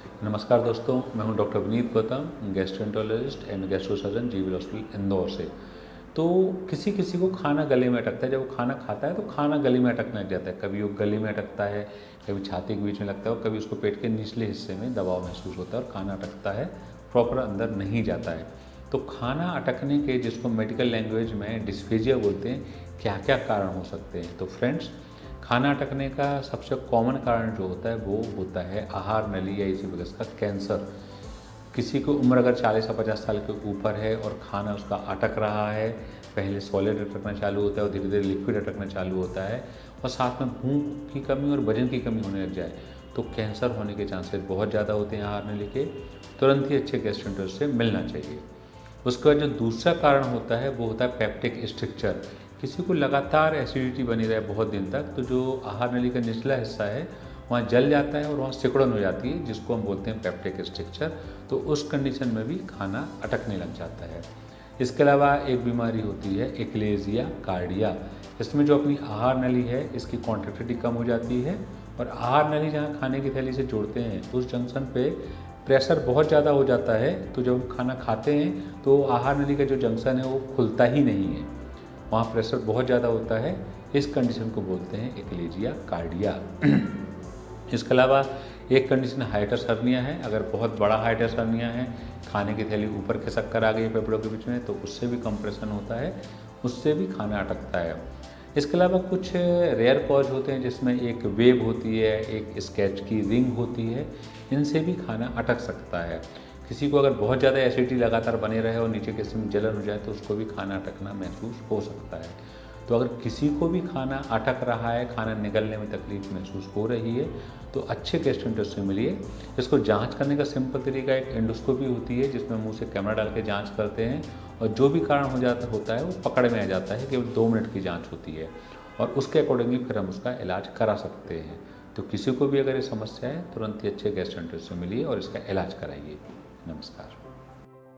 नमस्कार दोस्तों, मैं हूं doctor Vineet Gautam, gastroenterologist and gastro surgeon GVL hospital Indore से। तो किसी किसी को खाना गले में अटकता है। जब वो खाना खाता है तो खाना गले में अटकने लग जाता है। कभी वो गले में अटकता है, कभी छाती के बीच में लगता है और कभी उसको पेट के निचले हिस्से में दबाव महसूस होता है और खाना अटकता है, प्रॉपर अंदर नहीं जाता है। तो खाना अटकने के, जिसको मेडिकल लैंग्वेज में डिस्फेजिया बोलते हैं, क्या क्या कारण हो सकते हैं। तो फ्रेंड्स, खाना अटकने का सबसे कॉमन कारण जो होता है वो होता है आहार नली या ईसोफेगस का कैंसर। किसी को उम्र अगर 40 या 50 साल के ऊपर है और खाना उसका अटक रहा है, पहले सॉलिड अटकना चालू होता है और धीरे धीरे लिक्विड अटकना चालू होता है और साथ में भूख की कमी और वजन की कमी होने लग जाए, तो कैंसर होने के चांसेस बहुत ज़्यादा होते हैं। आहार नली के तुरंत ही अच्छे गैस्ट्रोएंटरोलॉजिस्ट से मिलना चाहिए। उसके बाद जो दूसरा कारण होता है वो होता है पेप्टिक स्ट्रक्चर। किसी को लगातार एसिडिटी बनी रहे बहुत दिन तक, तो जो आहार नली का निचला हिस्सा है वहाँ जल जाता है और वहाँ सिकुड़न हो जाती है, जिसको हम बोलते हैं पेप्टिक स्ट्रक्चर। तो उस कंडीशन में भी खाना अटकने लग जाता है। इसके अलावा एक बीमारी होती है एक्लेजिया कार्डिया। इसमें जो अपनी आहार नली है इसकी कॉन्ट्रैक्टिलिटी कम हो जाती है और आहार नली जहाँ खाने की थैली से जोड़ते हैं उस जंक्शन पे प्रेशर बहुत ज़्यादा हो जाता है। तो जब हम खाना खाते हैं तो आहार नली का जो जंक्शन है वो खुलता ही नहीं है, वहाँ प्रेशर बहुत ज़्यादा होता है। इस कंडीशन को बोलते हैं एक्लेजिया कार्डिया। इसके अलावा एक कंडीशन हाइटस हर्निया है। अगर बहुत बड़ा हाइटस हर्निया है, खाने की थैली ऊपर खिसक कर आ गई है पेपड़ों के बीच में, तो उससे भी कंप्रेशन होता है, उससे भी खाना अटकता है। इसके अलावा कुछ रेयर कॉज होते हैं जिसमें एक वेव होती है, एक स्केच की रिंग होती है, इनसे भी खाना अटक सकता है। किसी को अगर बहुत ज़्यादा एसिडिटी लगातार बने रहे और नीचे के हिस्से में जलन हो जाए तो उसको भी खाना अटकना महसूस हो सकता है। तो अगर किसी को भी खाना अटक रहा है, खाना निगलने में तकलीफ महसूस हो रही है, तो अच्छे गैस्ट्रोएंटरोलॉजिस्ट से मिलिए। इसको जांच करने का सिंपल तरीका एक एंडोस्कोपी होती है, जिसमें मुंह से कैमरा डाल के जांच करते हैं और जो भी कारण होता है वो पकड़ में आ जाता है। केवल 2 मिनट की जाँच होती है और उसके अकॉर्डिंगली फिर हम उसका इलाज करा सकते हैं। तो किसी को भी अगर ये समस्या है, तुरंत ही अच्छे गैस्ट्रोएंटरोलॉजिस्ट से मिलिए और इसका इलाज कराइए। नमस्कार।